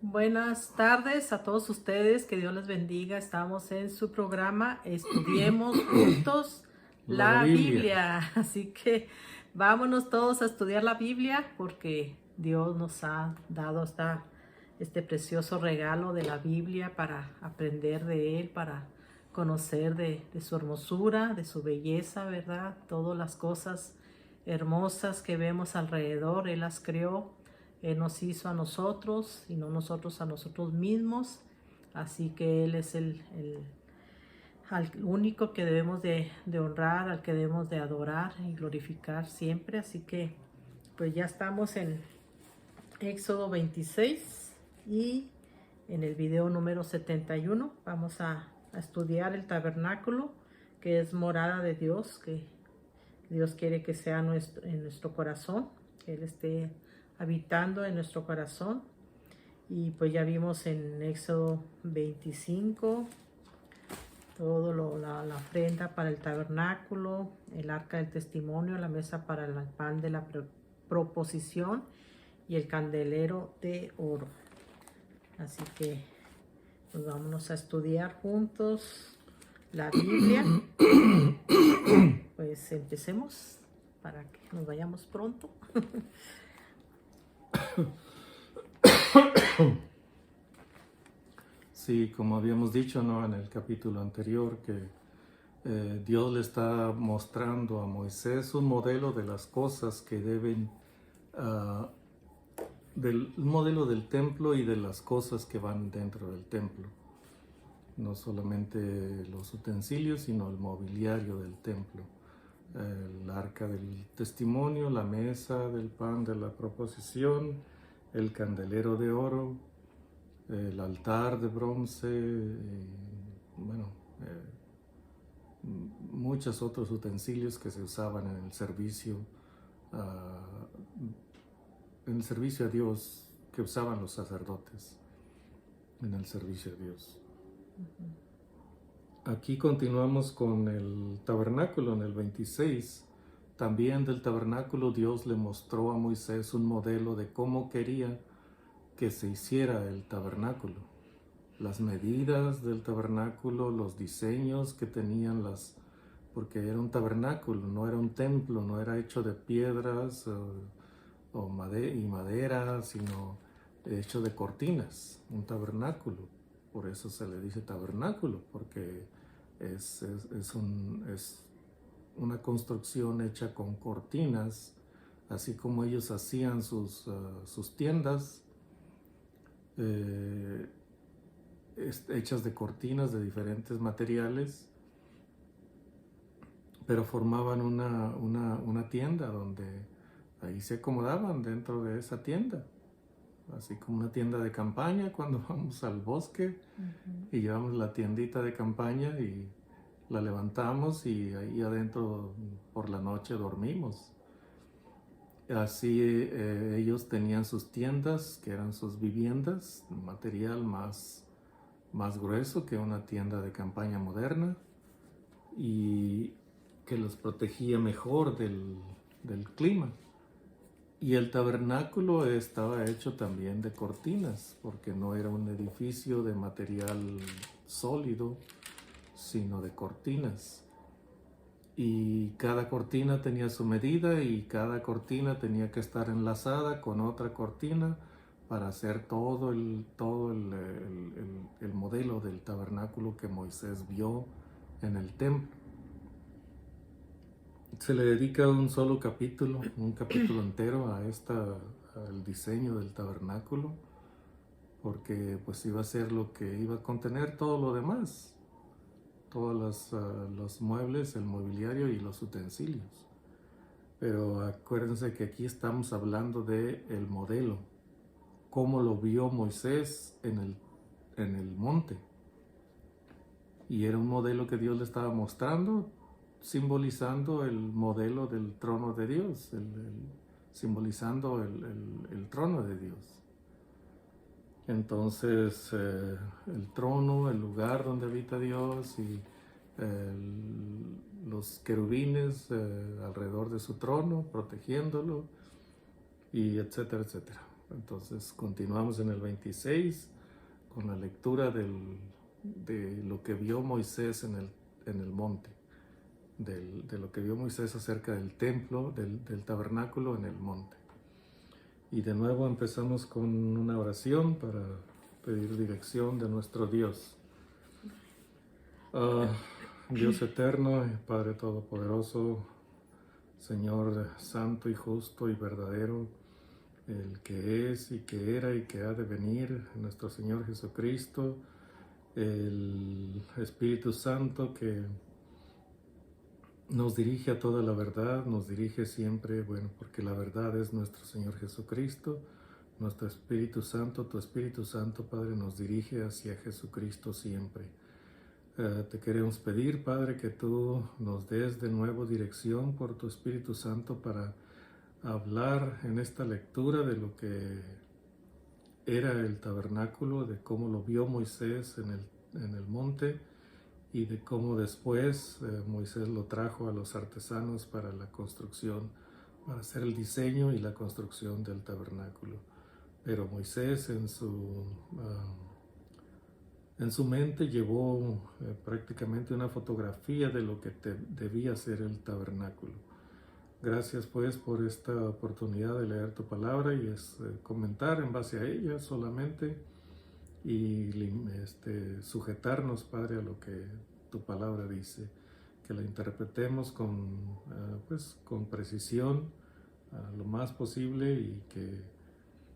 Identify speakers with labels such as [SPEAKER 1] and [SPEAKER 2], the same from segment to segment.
[SPEAKER 1] Buenas tardes a todos ustedes, que Dios les bendiga. Estamos en su programa Estudiemos Juntos
[SPEAKER 2] La
[SPEAKER 1] la
[SPEAKER 2] Biblia.
[SPEAKER 1] Biblia. Así que vámonos todos a estudiar la Biblia porque Dios nos ha dado este precioso regalo de la Biblia para aprender de Él, para conocer de su hermosura, de su belleza, ¿verdad? Todas las cosas hermosas que vemos alrededor, Él las creó. Él nos hizo a nosotros y no nosotros a nosotros mismos. Así que Él es al único que debemos de honrar, al que debemos de adorar y glorificar siempre. Así que pues ya estamos en Éxodo 26 y en el video número 71 vamos a estudiar el tabernáculo, que es morada de Dios, que Dios quiere que sea en nuestro corazón, que Él esté habitando en nuestro corazón. Y pues ya vimos en Éxodo 25 todo la ofrenda para el tabernáculo, el arca del testimonio, la mesa para el pan de la proposición y el candelero de oro. Así que pues vámonos a estudiar juntos la Biblia. Pues empecemos para que nos vayamos pronto.
[SPEAKER 2] Sí, como habíamos dicho, ¿no? En el capítulo anterior, que Dios le está mostrando a Moisés un modelo de las cosas que deben, ah, del modelo del templo y de las cosas que van dentro del templo. No solamente los utensilios, sino el mobiliario del templo. El arca del testimonio, la mesa del pan de la proposición, el candelero de oro, el altar de bronce, bueno, muchos otros utensilios que se usaban ah, en el servicio a Dios, que usaban los sacerdotes en el servicio a Dios. Aquí continuamos con el tabernáculo en el 26. También del tabernáculo Dios le mostró a Moisés un modelo de cómo quería que se hiciera el tabernáculo. Las medidas del tabernáculo, los diseños que tenían porque era un tabernáculo, no era un templo, no era hecho de piedras y madera, sino hecho de cortinas, un tabernáculo. Por eso se le dice tabernáculo, porque es una construcción hecha con cortinas, así como ellos hacían sus tiendas, hechas de cortinas de diferentes materiales, pero formaban una tienda donde ahí se acomodaban dentro de esa tienda, así como una tienda de campaña cuando vamos al bosque y llevamos la tiendita de campaña y la levantamos y ahí adentro por la noche dormimos. Así ellos tenían sus tiendas, que eran sus viviendas, material más grueso que una tienda de campaña moderna, y que los protegía mejor del clima. Y el tabernáculo estaba hecho también de cortinas, porque no era un edificio de material sólido, sino de cortinas. Y cada cortina tenía su medida y cada cortina tenía que estar enlazada con otra cortina para hacer todo el modelo del tabernáculo que Moisés vio en el templo. Se le dedica un solo capítulo, un capítulo entero al diseño del tabernáculo, porque pues iba a ser lo que iba a contener todo lo demás, todos los muebles, el mobiliario y los utensilios. Pero acuérdense que aquí estamos hablando de el modelo, cómo lo vio Moisés en el monte. Y era un modelo que Dios le estaba mostrando, simbolizando el modelo del trono de Dios, simbolizando el trono de Dios. Entonces, el trono, el lugar donde habita Dios y los querubines alrededor de su trono, protegiéndolo, y etcétera, etcétera. Entonces continuamos en el 26 con la lectura de lo que vio Moisés en el monte, de lo que vio Moisés acerca del templo, del tabernáculo en el monte. Y de nuevo empezamos con una oración para pedir dirección de nuestro Dios. Dios eterno, Padre Todopoderoso, Señor Santo y justo y verdadero, el que es y que era y que ha de venir, nuestro Señor Jesucristo, el Espíritu Santo que nos dirige a toda la verdad, nos dirige siempre, bueno, porque la verdad es nuestro Señor Jesucristo, nuestro Espíritu Santo, tu Espíritu Santo, Padre, nos dirige hacia Jesucristo siempre. Te queremos pedir, Padre, que tú nos des de nuevo dirección por tu Espíritu Santo para hablar en esta lectura de lo que era el tabernáculo, de cómo lo vio Moisés en el monte y de cómo después Moisés lo trajo a los artesanos para la construcción, para hacer el diseño y la construcción del tabernáculo. Pero Moisés en su mente llevó prácticamente una fotografía de lo que debía ser el tabernáculo. Gracias pues por esta oportunidad de leer tu palabra y comentar en base a ella solamente y sujetarnos, Padre, a lo que tu palabra dice, que la interpretemos con precisión lo más posible y que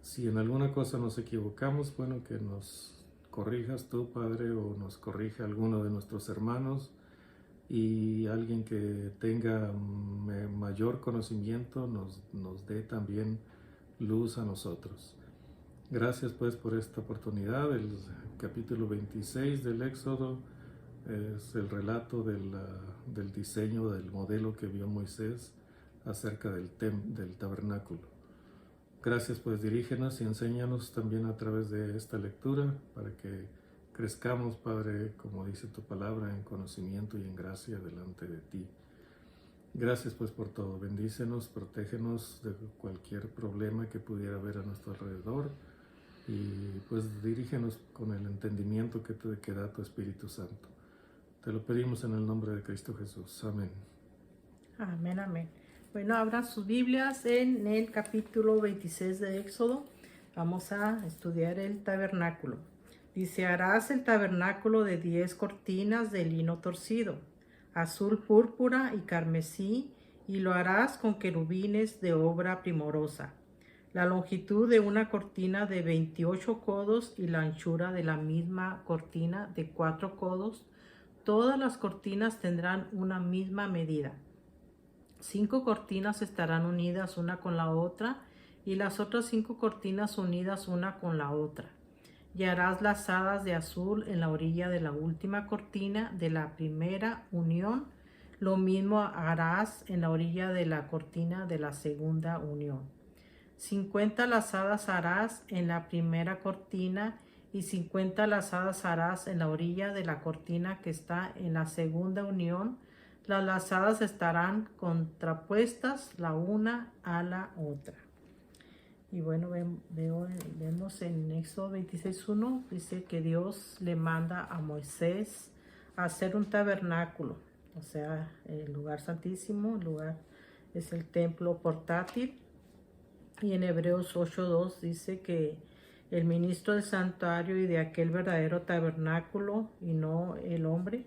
[SPEAKER 2] si en alguna cosa nos equivocamos, bueno, que nos corrijas tú, Padre, o nos corrija alguno de nuestros hermanos y alguien que tenga mayor conocimiento nos dé también luz a nosotros. Gracias pues por esta oportunidad. El capítulo 26 del Éxodo es el relato del diseño del modelo que vio Moisés acerca del tabernáculo. Gracias pues, dirígenos y enséñanos también a través de esta lectura para que crezcamos, Padre, como dice tu palabra, en conocimiento y en gracia delante de ti. Gracias pues por todo. Bendícenos, protégenos de cualquier problema que pudiera haber a nuestro alrededor y pues dirígenos con el entendimiento que da tu Espíritu Santo. Te lo pedimos en el nombre de Cristo Jesús. Amén.
[SPEAKER 1] Amén, amén. Bueno, abran sus Biblias en el capítulo 26 de Éxodo. Vamos a estudiar el tabernáculo. Dice, harás el tabernáculo de 10 cortinas de lino torcido, azul, púrpura y carmesí, y lo harás con querubines de obra primorosa. La longitud de una cortina de 28 codos y la anchura de la misma cortina de 4 codos. Todas las cortinas tendrán una misma medida. 5 cortinas estarán unidas una con la otra y las otras 5 cortinas unidas una con la otra. Y harás lazadas de azul en la orilla de la última cortina de la primera unión. Lo mismo harás en la orilla de la cortina de la segunda unión. 50 lazadas harás en la primera cortina y 50 lazadas harás en la orilla de la cortina que está en la segunda unión. Las lazadas estarán contrapuestas la una a la otra. Y bueno, vemos en Éxodo 26:1, dice que Dios le manda a Moisés a hacer un tabernáculo, o sea, el lugar santísimo, el lugar es el templo portátil. Y en Hebreos 8:2 dice que el ministro del santuario y de aquel verdadero tabernáculo y no el hombre,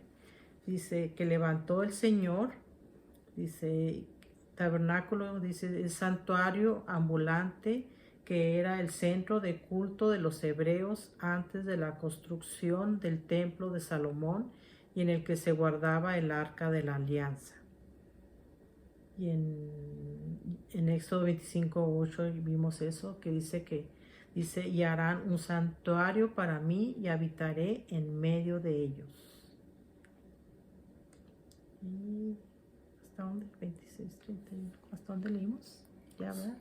[SPEAKER 1] dice que levantó el Señor, dice tabernáculo, dice el santuario ambulante que era el centro de culto de los hebreos antes de la construcción del templo de Salomón y en el que se guardaba el arca de la alianza. Y en Éxodo 25:8 vimos eso, que dice, y harán un santuario para mí y habitaré en medio de ellos. Y ¿hasta dónde? 26, 31. ¿Hasta dónde leímos? ¿Ya, verdad?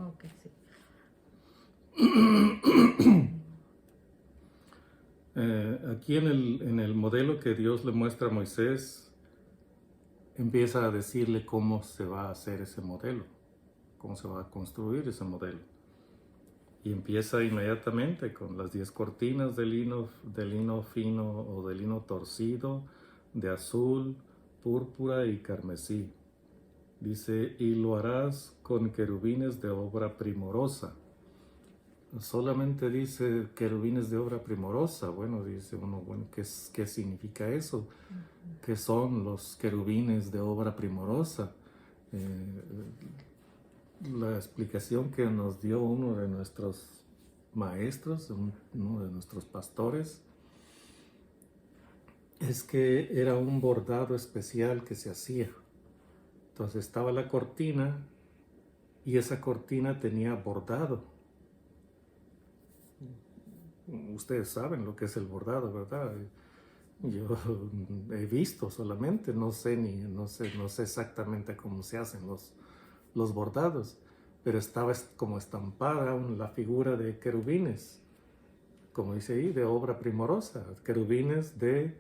[SPEAKER 1] Ok, sí.
[SPEAKER 2] Aquí en el modelo que Dios le muestra a Moisés, empieza a decirle cómo se va a hacer ese modelo, cómo se va a construir ese modelo. Y empieza inmediatamente con las 10 cortinas de lino fino o de lino torcido, de azul, púrpura y carmesí. Dice, y lo harás con querubines de obra primorosa. Solamente dice querubines de obra primorosa. Bueno, dice uno, bueno, ¿qué significa eso? ¿Qué son los querubines de obra primorosa? La explicación que nos dio uno de nuestros maestros, uno de nuestros pastores, es que era un bordado especial que se hacía. Entonces estaba la cortina y esa cortina tenía bordado. Ustedes saben lo que es el bordado, ¿verdad? Yo he visto solamente, no sé exactamente cómo se hacen los bordados, pero estaba como estampada la figura de querubines, como dice ahí, de obra primorosa, querubines de,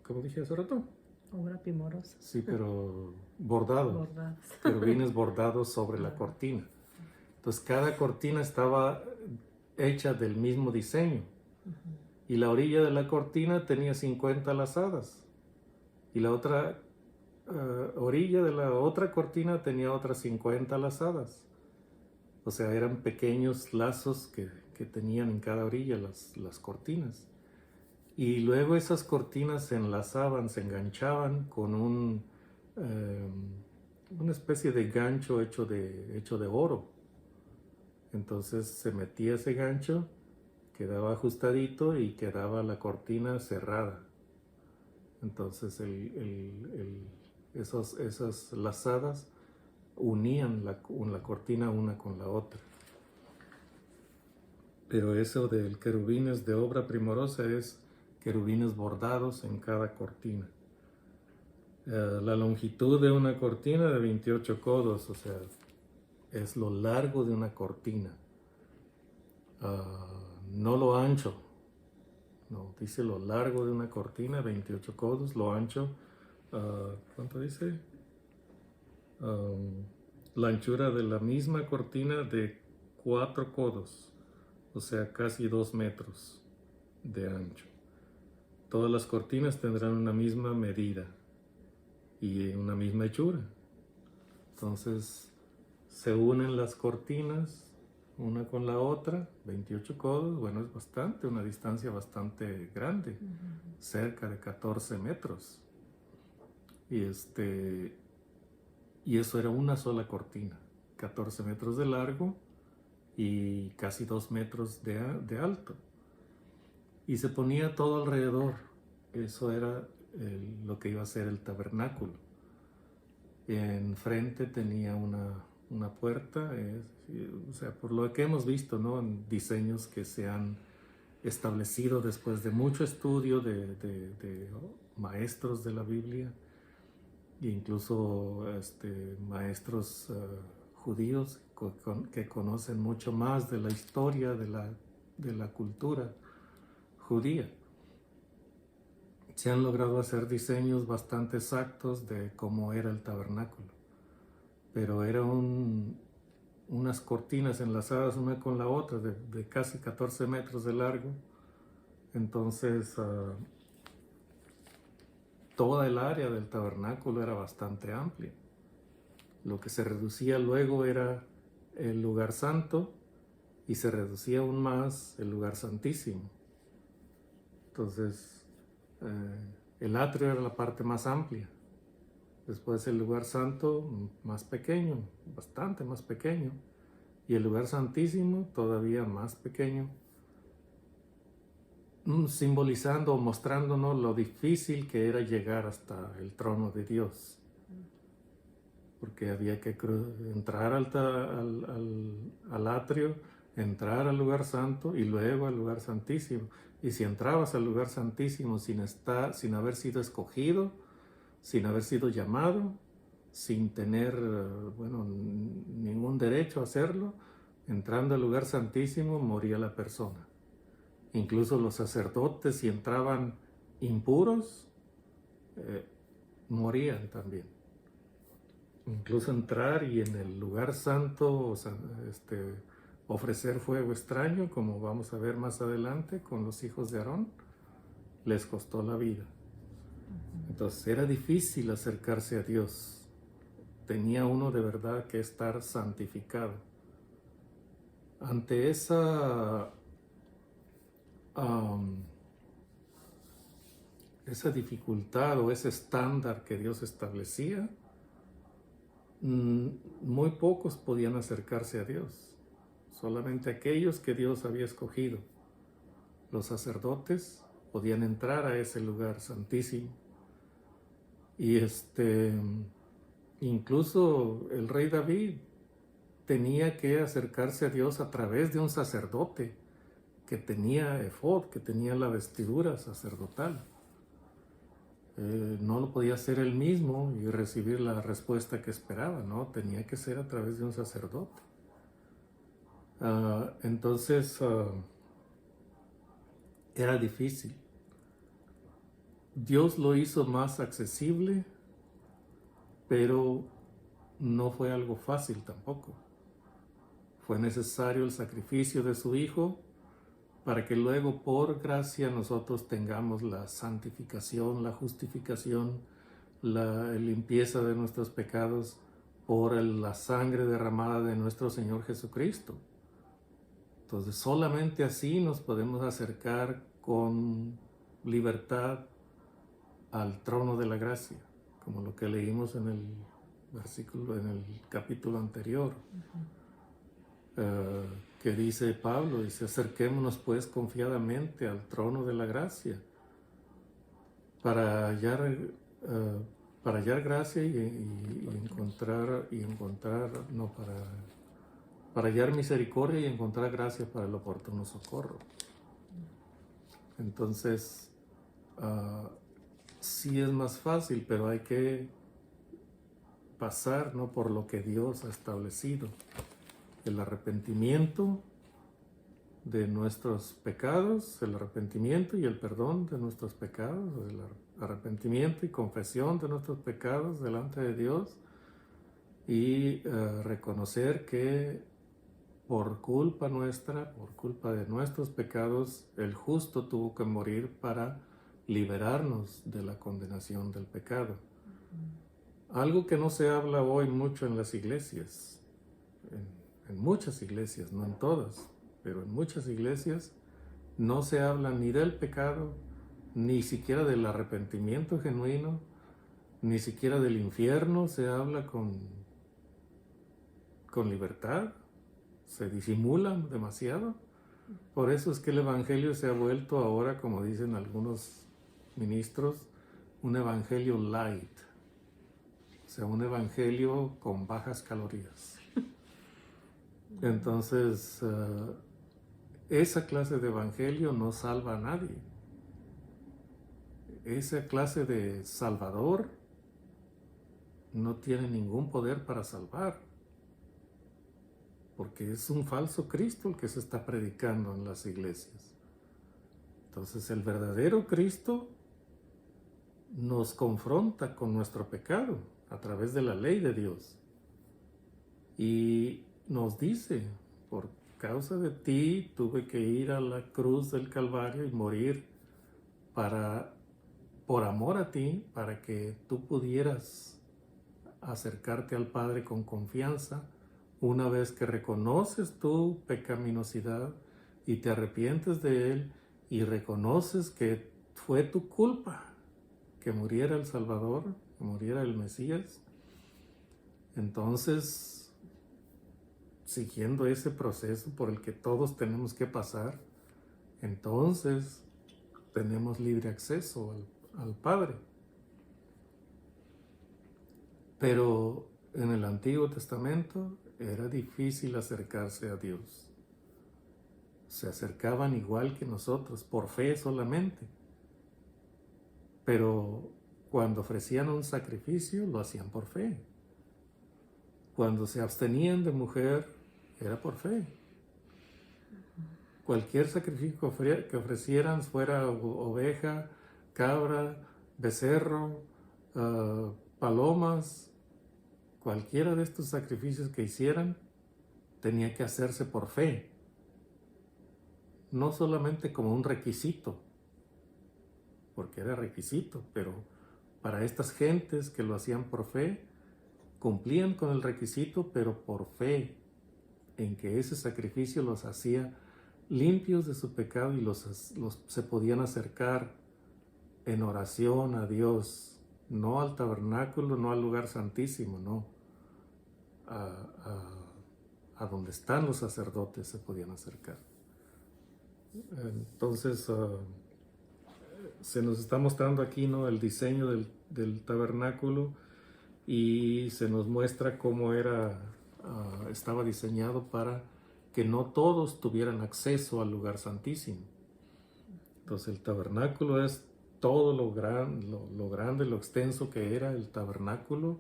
[SPEAKER 2] ¿cómo dije hace rato?
[SPEAKER 1] Obra primorosa.
[SPEAKER 2] Sí, pero bordados, querubines bordados sobre la cortina. Entonces cada cortina estaba hecha del mismo diseño. Y la orilla de la cortina tenía 50 lazadas. Y la otra orilla de la otra cortina tenía otras 50 lazadas. O sea, eran pequeños lazos que tenían en cada orilla las cortinas. Y luego esas cortinas se enlazaban, se enganchaban con una especie de gancho hecho de oro. Entonces se metía ese gancho, quedaba ajustadito y quedaba la cortina cerrada. Entonces esas lazadas unían la cortina una con la otra. Pero eso del querubines de obra primorosa es querubines bordados en cada cortina. La longitud de una cortina de 28 codos, o sea, es lo largo de una cortina. No lo ancho. No, dice lo largo de una cortina, 28 codos, lo ancho, ¿cuánto dice? La anchura de la misma cortina de 4 codos, o sea, casi 2 metros de ancho. Todas las cortinas tendrán una misma medida y una misma hechura. Entonces, se unen las cortinas una con la otra, 28 codos, bueno, es bastante, una distancia bastante grande, cerca de 14 metros. Y eso era una sola cortina, 14 metros de largo y casi 2 metros de alto. Y se ponía todo alrededor. Eso era lo que iba a ser el tabernáculo. Enfrente tenía una puerta, o sea, por lo que hemos visto, ¿no? En diseños que se han establecido después de mucho estudio de maestros de la Biblia, e incluso maestros judíos que conocen mucho más de la historia de la cultura judía. Se han logrado hacer diseños bastante exactos de cómo era el tabernáculo, pero eran unas cortinas enlazadas una con la otra de casi 14 metros de largo. Entonces toda el área del tabernáculo era bastante amplia. Lo que se reducía luego era el lugar santo y se reducía aún más el lugar santísimo. Entonces el atrio era la parte más amplia. Después el lugar santo más pequeño, bastante más pequeño. Y el lugar santísimo todavía más pequeño. Simbolizando o mostrándonos lo difícil que era llegar hasta el trono de Dios. Porque había que entrar al atrio, entrar al lugar santo y luego al lugar santísimo. Y si entrabas al lugar santísimo sin haber sido escogido, sin haber sido llamado, sin tener ningún derecho a hacerlo, entrando al lugar santísimo moría la persona. Incluso los sacerdotes, si entraban impuros, morían también. incluso entrar y en el lugar santo, o sea, ofrecer fuego extraño, como vamos a ver más adelante con los hijos de Aarón, les costó la vida. Entonces era difícil acercarse a Dios. Tenía uno de verdad que estar santificado. Ante esa dificultad o ese estándar que Dios establecía, muy pocos podían acercarse a Dios. Solamente aquellos que Dios había escogido. Los sacerdotes podían entrar a ese lugar santísimo. Y incluso el rey David tenía que acercarse a Dios a través de un sacerdote que tenía efod, que tenía la vestidura sacerdotal. No lo podía hacer él mismo y recibir la respuesta que esperaba, ¿no? Tenía que ser a través de un sacerdote. Entonces, era difícil. Dios lo hizo más accesible, pero no fue algo fácil tampoco. Fue necesario el sacrificio de su Hijo para que luego por gracia nosotros tengamos la santificación, la justificación, la limpieza de nuestros pecados por la sangre derramada de nuestro Señor Jesucristo. Entonces solamente así nos podemos acercar con libertad al trono de la gracia, como lo que leímos en el versículo, en el capítulo anterior. Que dice Pablo, dice, acerquémonos pues confiadamente al trono de la gracia para hallar gracia para hallar misericordia y encontrar gracia para el oportuno socorro. Entonces, sí es más fácil, pero hay que pasar, ¿no?, por lo que Dios ha establecido. El arrepentimiento de nuestros pecados, el arrepentimiento y el perdón de nuestros pecados, el arrepentimiento y confesión de nuestros pecados delante de Dios y reconocer que por culpa nuestra, por culpa de nuestros pecados, el justo tuvo que morir para liberarnos de la condenación del pecado. Algo que no se habla hoy mucho en las iglesias, en muchas iglesias, no en todas, pero en muchas iglesias no se habla ni del pecado, ni siquiera del arrepentimiento genuino, ni siquiera del infierno se habla con libertad, se disimulan demasiado. Por eso es que el evangelio se ha vuelto ahora, como dicen algunos ministros, un evangelio light, o sea, un evangelio con bajas calorías. Entonces, esa clase de evangelio no salva a nadie. Esa clase de salvador no tiene ningún poder para salvar, porque es un falso Cristo el que se está predicando en las iglesias. Entonces, el verdadero Cristo nos confronta con nuestro pecado a través de la ley de Dios y nos dice, por causa de ti tuve que ir a la cruz del Calvario y morir por amor a ti, para que tú pudieras acercarte al Padre con confianza una vez que reconoces tu pecaminosidad y te arrepientes de él y reconoces que fue tu culpa que muriera el Salvador, que muriera el Mesías. Entonces, siguiendo ese proceso por el que todos tenemos que pasar, entonces tenemos libre acceso al Padre. Pero en el Antiguo Testamento era difícil acercarse a Dios. Se acercaban igual que nosotros, por fe solamente. Pero cuando ofrecían un sacrificio, lo hacían por fe. Cuando se abstenían de mujer, era por fe. Cualquier sacrificio que ofrecieran, fuera oveja, cabra, becerro, palomas, cualquiera de estos sacrificios que hicieran tenía que hacerse por fe, no solamente como un requisito, porque era requisito, pero para estas gentes que lo hacían por fe, cumplían con el requisito, pero por fe, en que ese sacrificio los hacía limpios de su pecado y se podían acercar en oración a Dios, no al tabernáculo, no al lugar santísimo, no, a donde están los sacerdotes se podían acercar. Entonces, se nos está mostrando aquí, ¿no?, el diseño del tabernáculo, y se nos muestra cómo estaba diseñado para que no todos tuvieran acceso al lugar santísimo. Entonces el tabernáculo es todo lo grande, lo extenso que era el tabernáculo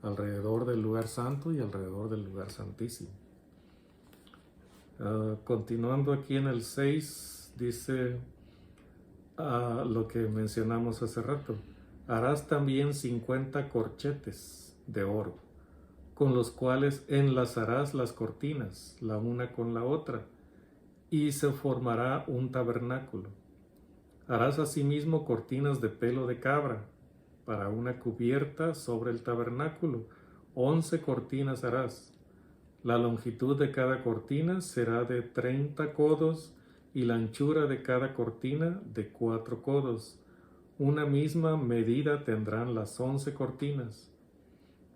[SPEAKER 2] alrededor del lugar santo y alrededor del lugar santísimo. Continuando aquí en el 6, dice lo que mencionamos hace rato: harás también 50 corchetes de oro, con los cuales enlazarás las cortinas, la una con la otra, y se formará un tabernáculo. Harás asimismo cortinas de pelo de cabra, para una cubierta sobre el tabernáculo. 11 cortinas harás. La longitud de cada cortina será de 30 codos, y la anchura de cada cortina de 4 codos. Una misma medida tendrán las 11 cortinas.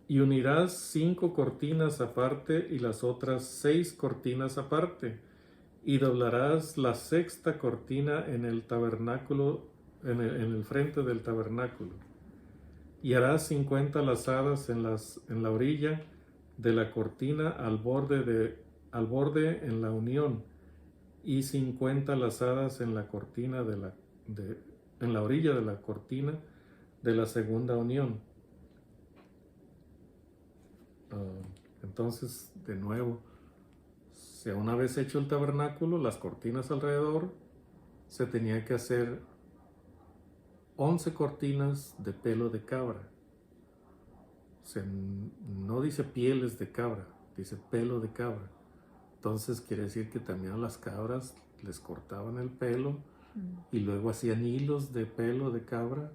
[SPEAKER 2] Y unirás 5 cortinas aparte y las otras 6 cortinas aparte, y doblarás la sexta cortina en el tabernáculo, en el frente del tabernáculo. Y harás 50 lazadas en la orilla de la cortina al borde en la unión, y 50 lazadas en la cortina en la orilla de la cortina de la segunda unión. Entonces, de nuevo, una vez hecho el tabernáculo, las cortinas alrededor, se tenía que hacer 11 cortinas de pelo de cabra. No dice pieles de cabra, dice pelo de cabra. Entonces quiere decir que también a las cabras les cortaban el pelo, y luego hacían hilos de pelo de cabra,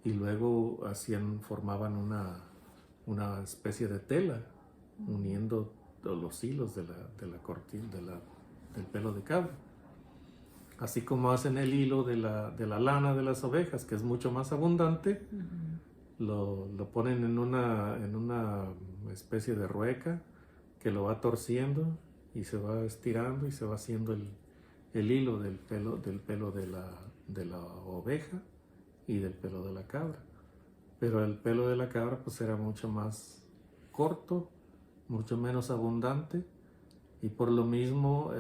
[SPEAKER 2] y luego formaban una especie de tela uniendo los hilos de la cortina del pelo de cabra. Así como hacen el hilo de la lana de las ovejas, que es mucho más abundante, lo ponen en una especie de rueca que lo va torciendo y se va estirando y se va haciendo el hilo del pelo de la oveja y del pelo de la cabra. Pero el pelo de la cabra pues era mucho más corto, mucho menos abundante, y por lo mismo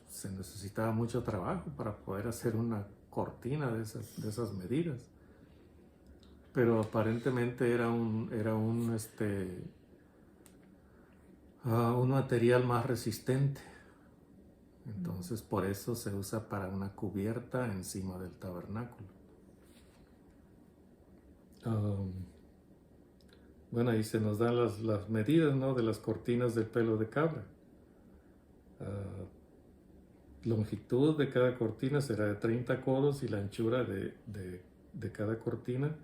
[SPEAKER 2] se necesitaba mucho trabajo para poder hacer una cortina de esas medidas. Pero aparentemente era un material más resistente. Entonces por eso se usa para una cubierta encima del tabernáculo. Bueno, ahí se nos dan las medidas, ¿no?, de las cortinas del pelo de cabra. Longitud de cada cortina será de 30 codos y la anchura de cada cortina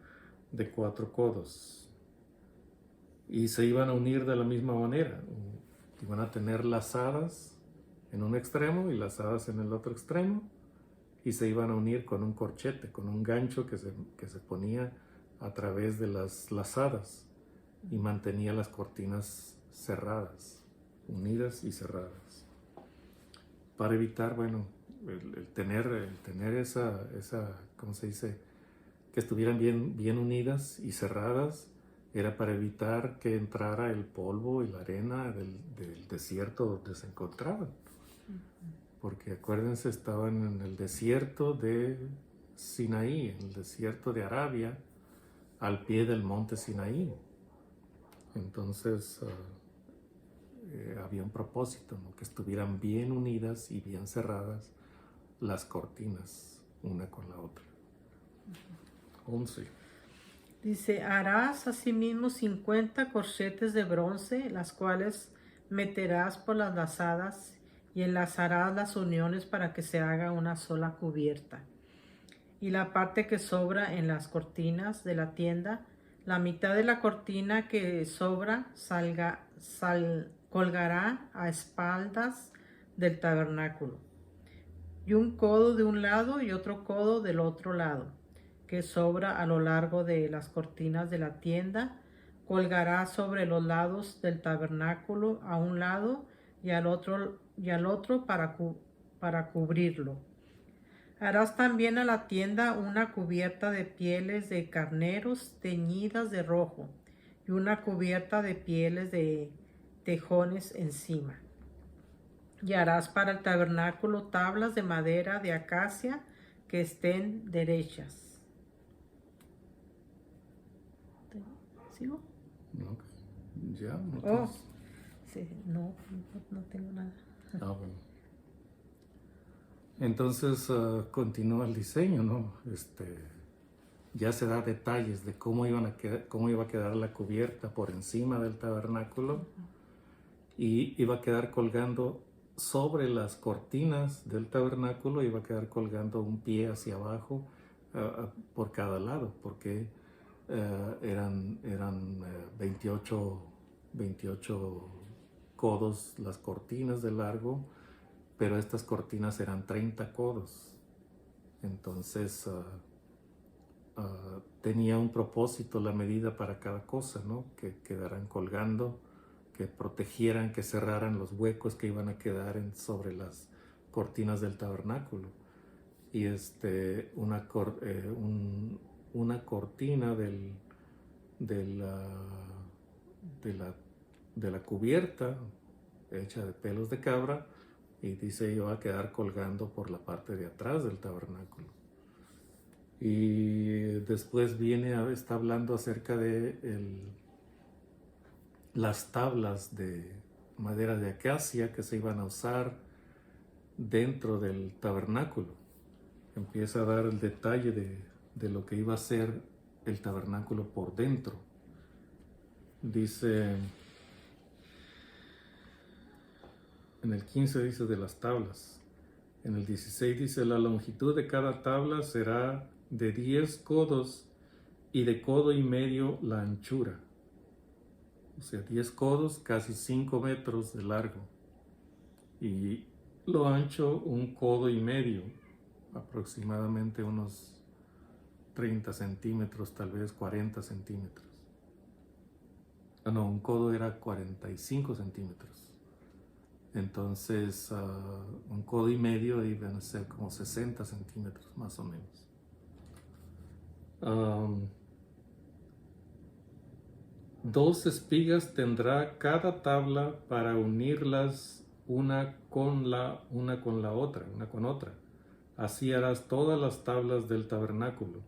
[SPEAKER 2] de 4 codos. Y se iban a unir de la misma manera. Iban a tener lazadas en un extremo y lazadas en el otro extremo, y se iban a unir con un corchete, con un gancho que se ponía a través de las lazadas y mantenía las cortinas cerradas, unidas y cerradas, para evitar, bueno, el tener esa, ¿cómo se dice?, que estuvieran bien unidas y cerradas. Era para evitar que entrara el polvo y la arena del desierto donde se encontraban. Porque acuérdense, estaban en el desierto de Sinaí, en el desierto de Arabia, al pie del monte Sinaí. Entonces había un propósito, ¿no?, que estuvieran bien unidas y bien cerradas las cortinas, una con la otra. 11.
[SPEAKER 1] Dice, harás asimismo 50 corchetes de bronce, las cuales meterás por las lazadas y enlazarás las uniones para que se haga una sola cubierta. Y la parte que sobra en las cortinas de la tienda, la mitad de la cortina que sobra colgará a espaldas del tabernáculo, y un codo de un lado y otro codo del otro lado, que sobra a lo largo de las cortinas de la tienda, colgará sobre los lados del tabernáculo a un lado y al otro para cubrirlo. Harás también a la tienda una cubierta de pieles de carneros teñidas de rojo y una cubierta de pieles de tejones encima. Y harás para el tabernáculo tablas de madera de acacia que estén derechas. ¿Sigo?
[SPEAKER 2] Ok. Ya, no
[SPEAKER 1] Oh,
[SPEAKER 2] tienes-
[SPEAKER 1] sí, no tengo nada.
[SPEAKER 2] Bueno. Entonces continúa el diseño, ¿no? Ya se da detalles de cómo iba a quedar la cubierta por encima del tabernáculo y iba a quedar colgando sobre las cortinas del tabernáculo, iba a quedar colgando un pie hacia abajo por cada lado, porque eran 28 codos las cortinas de largo, pero estas cortinas eran 30 codos. Entonces tenía un propósito la medida para cada cosa, ¿no? Que quedaran colgando, que protegieran, que cerraran los huecos que iban a quedar sobre las cortinas del tabernáculo. Y una cortina de la cubierta hecha de pelos de cabra, y dice iba a quedar colgando por la parte de atrás del tabernáculo. Y después está hablando acerca de las tablas de madera de acacia que se iban a usar dentro del tabernáculo. Empieza a dar el detalle de lo que iba a ser el tabernáculo por dentro. Dice, en el 15 dice de las tablas. En el 16 dice, la longitud de cada tabla será de 10 codos y de codo y medio la anchura. O sea, 10 codos, casi 5 metros de largo. Y lo ancho, un codo y medio, aproximadamente unos 30 centímetros, tal vez 40 centímetros. No, un codo era 45 centímetros. Entonces, un codo y medio iban a ser como 60 centímetros, más o menos. 2 espigas tendrá cada tabla para unirlas una con otra. Así harás todas las tablas del tabernáculo.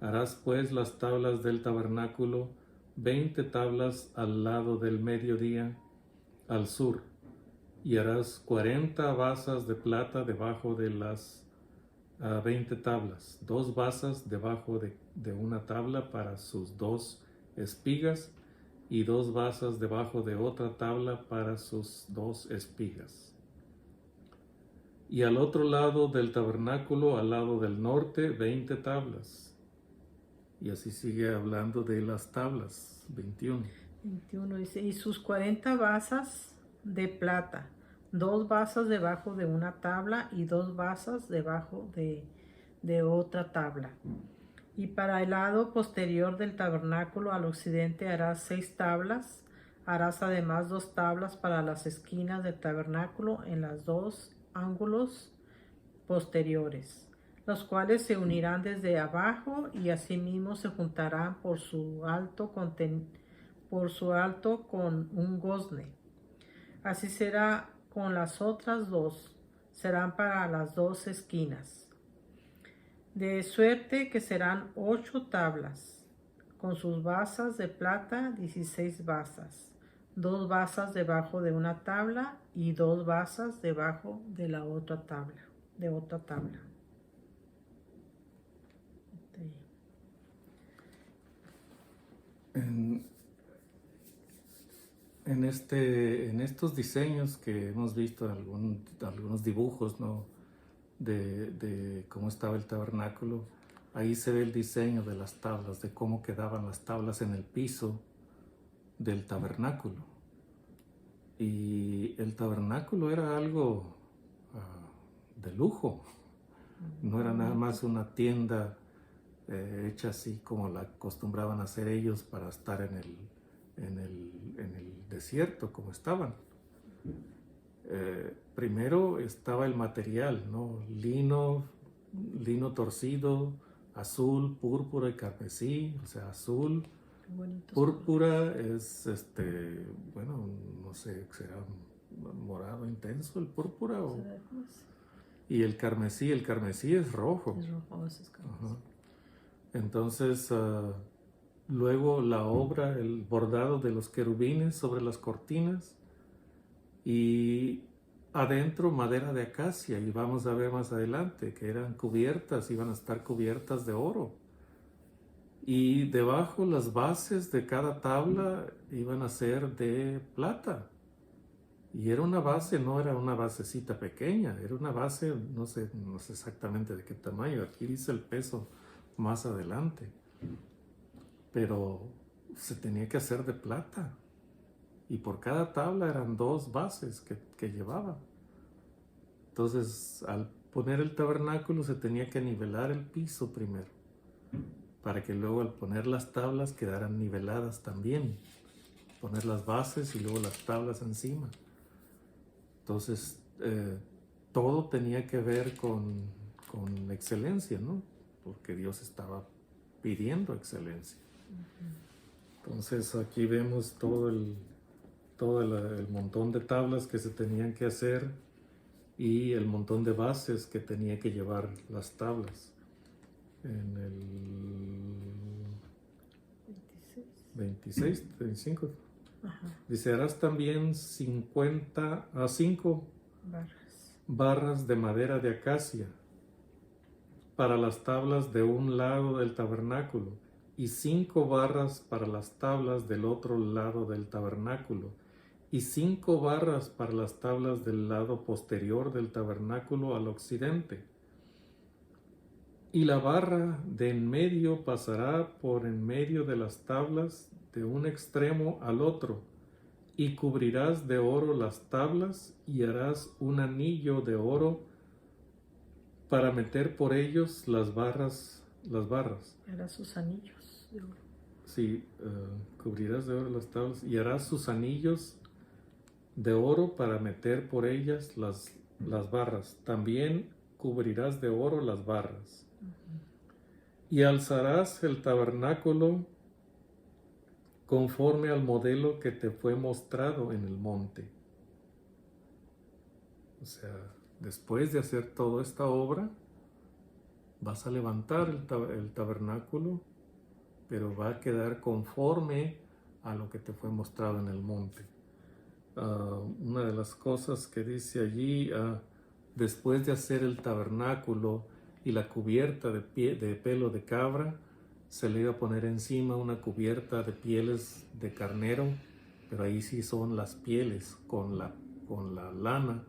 [SPEAKER 2] Harás pues las tablas del tabernáculo, 20 tablas al lado del mediodía, al sur. Y harás 40 basas de plata debajo de las 20 tablas, 2 basas debajo de una tabla para sus 2 espigas y 2 basas debajo de otra tabla para sus 2 espigas. Y al otro lado del tabernáculo, al lado del norte, 20 tablas. Y así sigue hablando de las tablas, 21.
[SPEAKER 1] 21 dice, y sus 40 basas de plata, 2 basas debajo de una tabla y 2 basas debajo de otra tabla. Y para el lado posterior del tabernáculo al occidente harás 6 tablas. Harás además 2 tablas para las esquinas del tabernáculo en los 2 ángulos posteriores, los cuales se unirán desde abajo y asimismo se juntarán por su alto con un gozne. Así será con las otras 2, serán para las 2 esquinas. De suerte que serán 8 tablas, con sus basas de plata, 16 basas, 2 basas debajo de una tabla y 2 basas debajo de la otra tabla,
[SPEAKER 2] en, en estos diseños que hemos visto, algunos dibujos, ¿no? de cómo estaba el tabernáculo, ahí se ve el diseño de las tablas, de cómo quedaban las tablas en el piso del tabernáculo. Y el tabernáculo era algo de lujo, no era nada más una tienda hecha así como la acostumbraban a hacer ellos para estar en el desierto como estaban. Primero estaba el material, ¿no? Lino torcido, azul, púrpura y carmesí, o sea, azul. Púrpura es, bueno, no sé, será morado intenso el púrpura o... Y el carmesí es rojo.
[SPEAKER 1] Es rojo, es carmesí.
[SPEAKER 2] Ajá. Entonces, luego la obra, el bordado de los querubines sobre las cortinas y adentro madera de acacia, y vamos a ver más adelante que eran cubiertas, iban a estar cubiertas de oro. Y debajo las bases de cada tabla iban a ser de plata. Y era una base, no era una basecita pequeña, era una base, no sé exactamente de qué tamaño, aquí dice el peso más adelante. Pero se tenía que hacer de plata. Y por cada tabla eran 2 bases que llevaba. Entonces, al poner el tabernáculo se tenía que nivelar el piso primero, para que luego al poner las tablas quedaran niveladas también. Poner las bases y luego las tablas encima. Entonces, todo tenía que ver con excelencia, ¿no? Porque Dios estaba pidiendo excelencia. Entonces, aquí vemos todo el montón de tablas que se tenían que hacer y el montón de bases que tenía que llevar las tablas. En el 26, 25.
[SPEAKER 1] Ajá.
[SPEAKER 2] Dice, harás también 5 barras de madera de acacia para las tablas de un lado del tabernáculo y 5 barras para las tablas del otro lado del tabernáculo y 5 barras para las tablas del lado posterior del tabernáculo al occidente. Y la barra de en medio pasará por en medio de las tablas de un extremo al otro, y cubrirás de oro las tablas y harás un anillo de oro para meter por ellos las barras.
[SPEAKER 1] Harás sus anillos de oro.
[SPEAKER 2] Sí, cubrirás de oro las tablas y harás sus anillos de oro para meter por ellas las barras. También cubrirás de oro las barras. Y alzarás el tabernáculo conforme al modelo que te fue mostrado en el monte. O sea, después de hacer toda esta obra, vas a levantar el tabernáculo, pero va a quedar conforme a lo que te fue mostrado en el monte. Una de las cosas que dice allí, después de hacer el tabernáculo y la cubierta de pelo de cabra, se le iba a poner encima una cubierta de pieles de carnero, pero ahí sí son las pieles con la lana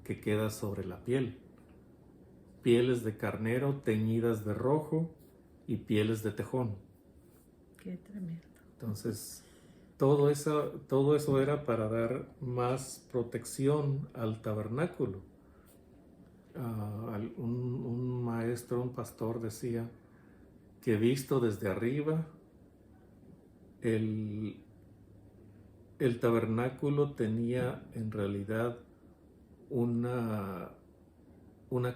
[SPEAKER 2] que queda sobre la piel. Pieles de carnero teñidas de rojo y pieles de tejón.
[SPEAKER 1] Qué tremendo.
[SPEAKER 2] Entonces, todo eso era para dar más protección al tabernáculo. Un maestro, un pastor decía que visto desde arriba, el tabernáculo tenía en realidad una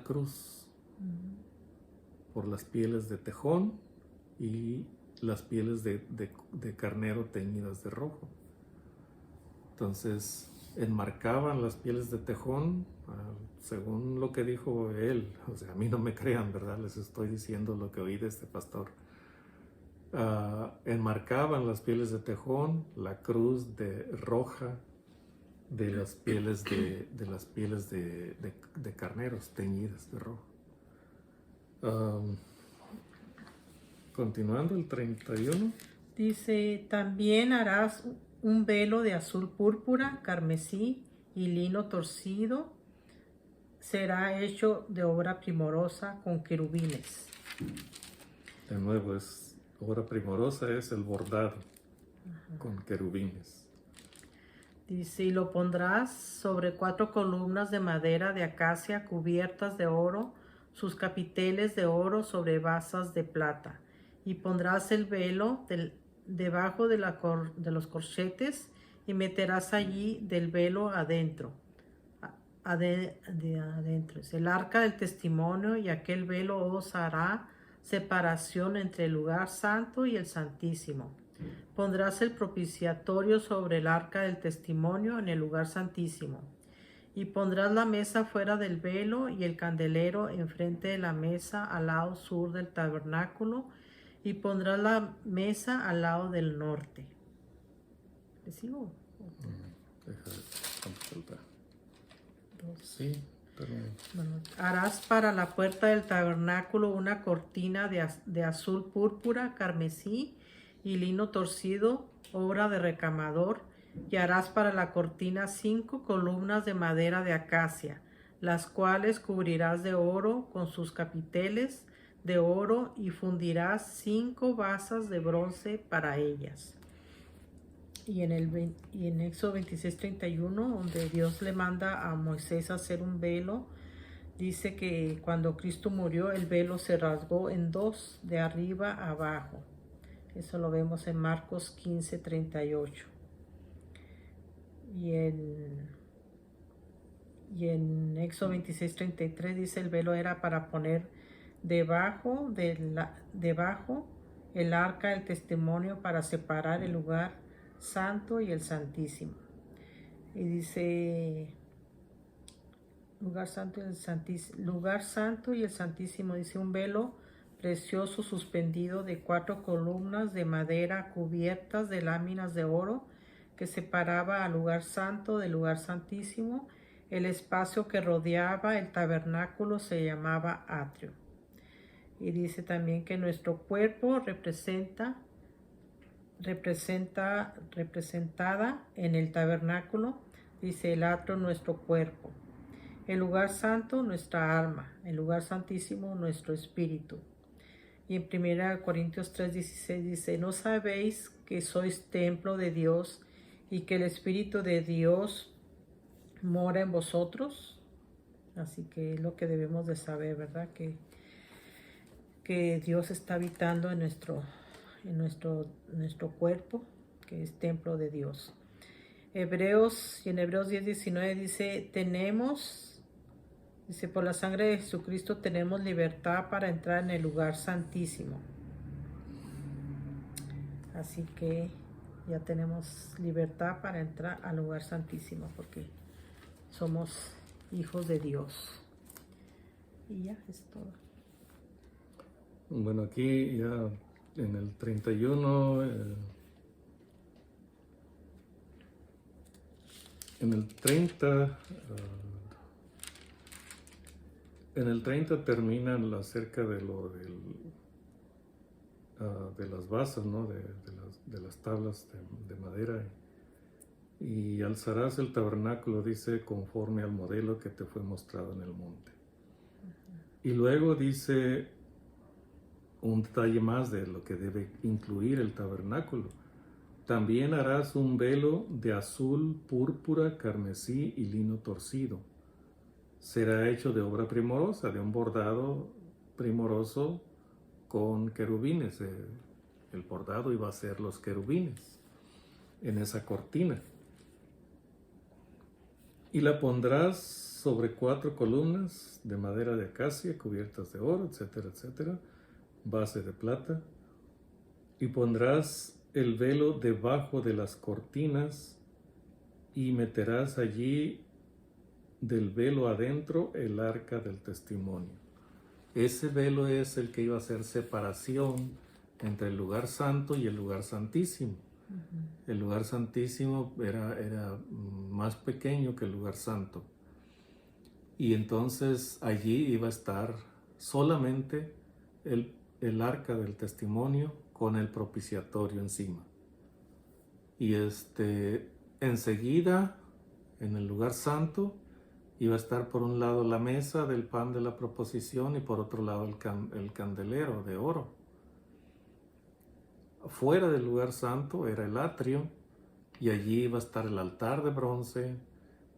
[SPEAKER 2] cruz por las pieles de tejón y las pieles de carnero teñidas de rojo. Entonces enmarcaban las pieles de tejón, según lo que dijo él. O sea, a mí no me crean, ¿verdad? Les estoy diciendo lo que oí de este pastor. Enmarcaban las pieles de tejón, la cruz de roja de las pieles de carneros teñidas de rojo. Continuando el 31.
[SPEAKER 1] Dice, también harás un velo de azul púrpura, carmesí y lino torcido. Será hecho de obra primorosa con querubines.
[SPEAKER 2] De nuevo, es obra primorosa, es el bordado con querubines.
[SPEAKER 1] Dice, y lo pondrás sobre 4 columnas de madera de acacia cubiertas de oro, sus capiteles de oro sobre basas de plata. Y pondrás el velo debajo de los corchetes y meterás allí del velo adentro. Adentro. Es el arca del testimonio, y aquel velo os hará separación entre el lugar santo y el santísimo. Pondrás el propiciatorio sobre el arca del testimonio en el lugar santísimo. Y pondrás la mesa fuera del velo y el candelero enfrente de la mesa al lado sur del tabernáculo, y pondrás la mesa al lado del norte. ¿Le sigo?
[SPEAKER 2] Sí, pero...
[SPEAKER 1] Bueno, harás para la puerta del tabernáculo una cortina de azul púrpura, carmesí y lino torcido, obra de recamador, y harás para la cortina 5 columnas de madera de acacia, las cuales cubrirás de oro con sus capiteles de oro, y fundirás 5 basas de bronce para ellas. Y en Éxodo 26:31, donde Dios le manda a Moisés hacer un velo, dice que cuando Cristo murió, el velo se rasgó en 2, de arriba a abajo. Eso lo vemos en Marcos 15:38. Y en Éxodo 26:33 dice, el velo era para poner debajo el arca del testimonio, para separar el lugar santo y el santísimo. Y dice lugar santo y el santísimo, dice, un velo precioso suspendido de 4 columnas de madera cubiertas de láminas de oro, que separaba al lugar santo del lugar santísimo. El espacio que rodeaba el tabernáculo se llamaba atrio. Y dice también que nuestro cuerpo representada en el tabernáculo, dice el atrio nuestro cuerpo, el lugar santo nuestra alma, el lugar santísimo nuestro espíritu. Y en 1 Corintios 3:16 dice, ¿no sabéis que sois templo de Dios y que el Espíritu de Dios mora en vosotros? Así que es lo que debemos de saber, ¿verdad? Que Dios está habitando en nuestro cuerpo, que es templo de Dios. En Hebreos 10:19 dice, por la sangre de Jesucristo tenemos libertad para entrar en el lugar santísimo. Así que ya tenemos libertad para entrar al lugar santísimo, porque somos hijos de Dios. Y ya es todo.
[SPEAKER 2] Bueno, aquí ya en el 31, en el 30, terminan acerca de de las basas, ¿no? de las tablas de madera. Y alzarás el tabernáculo, dice, conforme al modelo que te fue mostrado en el monte. Y luego dice un detalle más de lo que debe incluir el tabernáculo. También harás un velo de azul, púrpura, carmesí y lino torcido. Será hecho de obra primorosa, de un bordado primoroso con querubines. El bordado iba a ser los querubines en esa cortina. Y la pondrás sobre 4 columnas de madera de acacia cubiertas de oro, etcétera, etcétera, base de plata. Y pondrás el velo debajo de las cortinas y meterás allí del velo adentro el arca del testimonio. Ese velo es el que iba a hacer separación entre el lugar santo y el lugar santísimo. El lugar santísimo era más pequeño que el lugar santo. Y entonces allí iba a estar solamente el arca del testimonio con el propiciatorio encima. Y enseguida, en el lugar santo, iba a estar por un lado la mesa del pan de la proposición y por otro lado el candelero de oro. Fuera del lugar santo era el atrio y allí iba a estar el altar de bronce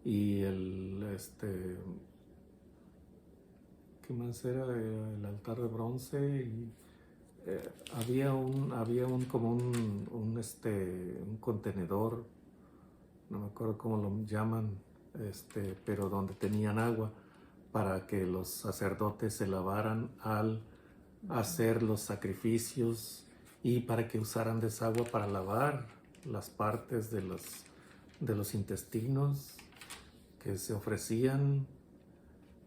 [SPEAKER 2] y ¿qué más era? El altar de bronce y había un contenedor, no me acuerdo cómo lo llaman, pero donde tenían agua para que los sacerdotes se lavaran al hacer los sacrificios y para que usaran de esa agua para lavar las partes de los intestinos que se ofrecían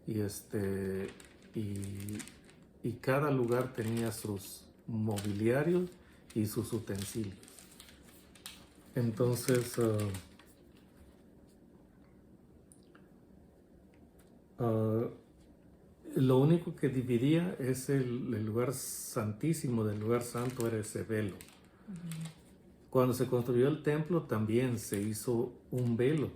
[SPEAKER 2] y cada lugar tenía sus mobiliarios y sus utensilios. Entonces, lo único que dividía es el lugar santísimo del lugar santo, era ese velo. Cuando se construyó el templo también se hizo un velo,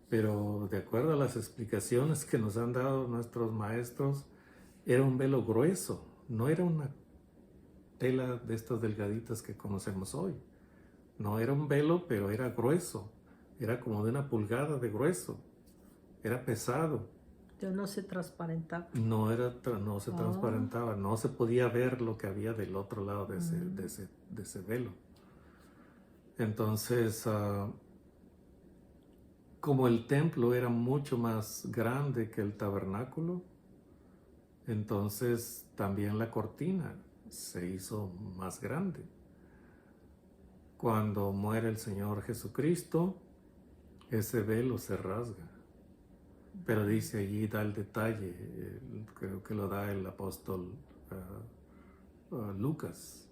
[SPEAKER 2] pero de acuerdo a las explicaciones que nos han dado nuestros maestros, era un velo grueso, no era una tela de estas delgaditas que conocemos hoy. No era un velo, pero era grueso, era como de 1 pulgada de grueso, era pesado.
[SPEAKER 1] Ya no se transparentaba.
[SPEAKER 2] No se transparentaba, no se podía ver lo que había del otro lado de ese velo. Entonces, como el templo era mucho más grande que el tabernáculo, entonces también la cortina se hizo más grande. Cuando muere el Señor Jesucristo, ese velo se rasga. Pero dice allí, da el detalle, creo que lo da el apóstol Lucas,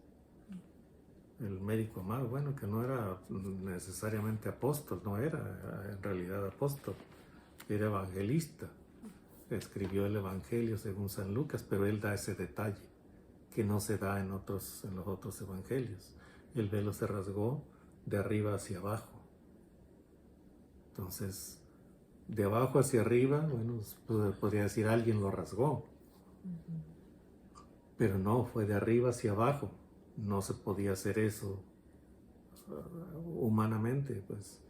[SPEAKER 2] el médico amado, bueno, que no era necesariamente apóstol, no era en realidad apóstol, era evangelista, escribió el Evangelio según San Lucas, pero él da ese detalle que no se da en los otros evangelios. El velo se rasgó de arriba hacia abajo. Entonces, de abajo hacia arriba, bueno, podría decir alguien lo rasgó, pero no, fue de arriba hacia abajo. No se podía hacer eso humanamente, pues.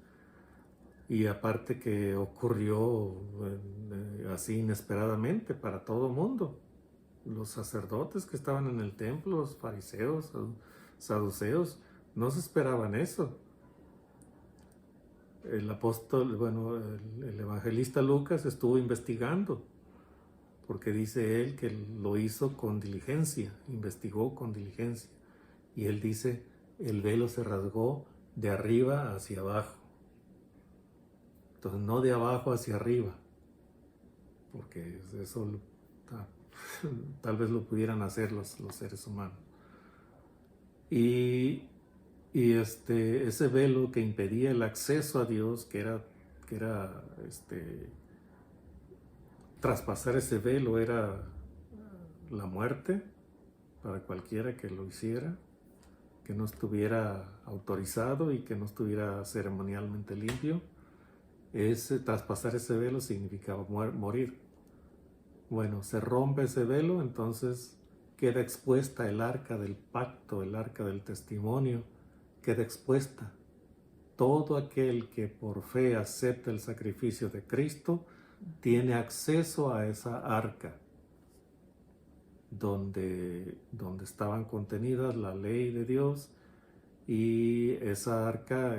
[SPEAKER 2] Y aparte que ocurrió así inesperadamente para todo el mundo. Los sacerdotes que estaban en el templo, los fariseos, saduceos, no se esperaban eso. El apóstol, el evangelista Lucas estuvo investigando, porque dice él que lo hizo con diligencia, investigó con diligencia. Y él dice, el velo se rasgó de arriba hacia abajo. Entonces, no de abajo hacia arriba, porque eso tal vez lo pudieran hacer los seres humanos. Y ese velo que impedía el acceso a Dios, que era traspasar ese velo era la muerte para cualquiera que lo hiciera, que no estuviera autorizado y que no estuviera ceremonialmente limpio. Traspasar ese velo significaba morir. Bueno, se rompe ese velo, entonces queda expuesta el arca del pacto, el arca del testimonio, queda expuesta. Todo aquel que por fe acepta el sacrificio de Cristo tiene acceso a esa arca donde estaban contenidas la ley de Dios, y esa arca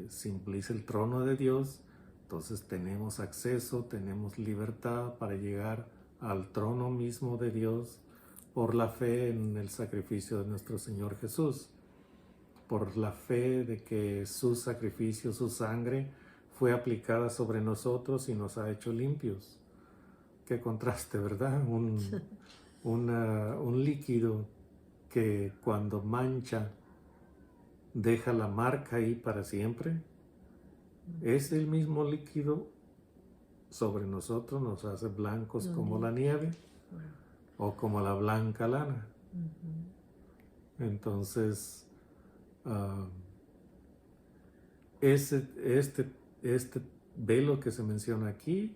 [SPEAKER 2] simboliza el trono de Dios. Entonces tenemos acceso, tenemos libertad para llegar al trono mismo de Dios por la fe en el sacrificio de nuestro Señor Jesús, por la fe de que su sacrificio, su sangre, fue aplicada sobre nosotros y nos ha hecho limpios. Qué contraste, ¿verdad? Un líquido que cuando mancha deja la marca ahí para siempre. Es el mismo líquido sobre nosotros, nos hace blancos como la nieve o como la blanca lana. Entonces, este velo que se menciona aquí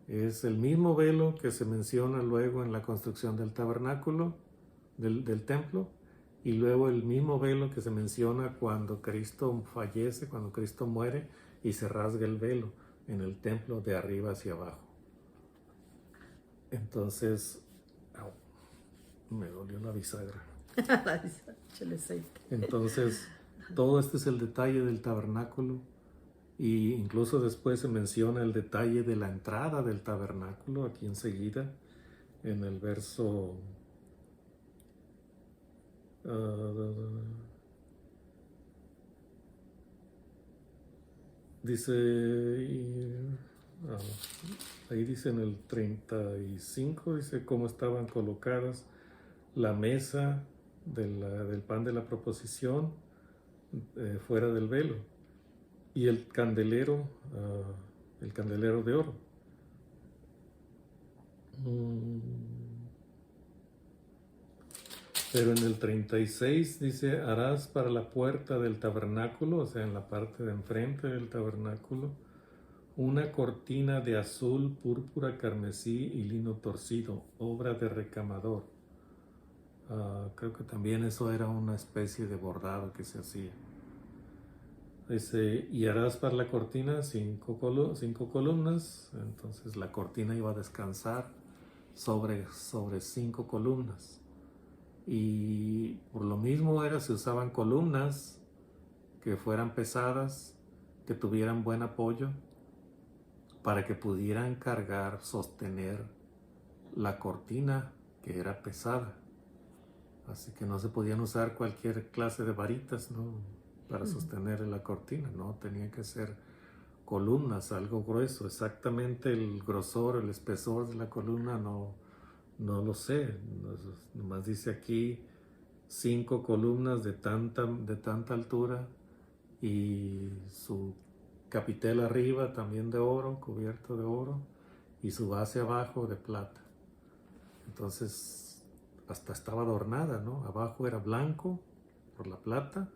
[SPEAKER 2] es el mismo velo que se menciona luego en la construcción del tabernáculo, del templo, y luego el mismo velo que se menciona cuando Cristo fallece, cuando Cristo muere y se rasga el velo en el templo de arriba hacia abajo. Entonces, me dolió la bisagra. Entonces, todo este es el detalle del tabernáculo, y incluso después se menciona el detalle de la entrada del tabernáculo aquí enseguida en el verso dice ahí dice en el 35, dice cómo estaban colocadas la mesa del pan de la proposición fuera del velo, y el candelero de oro. Pero en el 36 dice, harás para la puerta del tabernáculo, o sea, en la parte de enfrente del tabernáculo, una cortina de azul, púrpura, carmesí y lino torcido, obra de recamador. Creo que también eso era una especie de bordado que se hacía. Dice, y harás para la cortina 5 columnas, entonces la cortina iba a descansar sobre 5 columnas. Y por lo mismo se usaban columnas que fueran pesadas, que tuvieran buen apoyo, para que pudieran cargar, sostener la cortina que era pesada. Así que no se podían usar cualquier clase de varitas, ¿no?, para sostener la cortina, ¿no? Tenía que ser columnas, algo grueso. Exactamente el grosor, el espesor de la columna no lo sé. Nomás dice aquí 5 columnas de tanta altura, y su capitel arriba también de oro, cubierto de oro, y su base abajo de plata. Entonces hasta estaba adornada, ¿no? Abajo era blanco por la plata,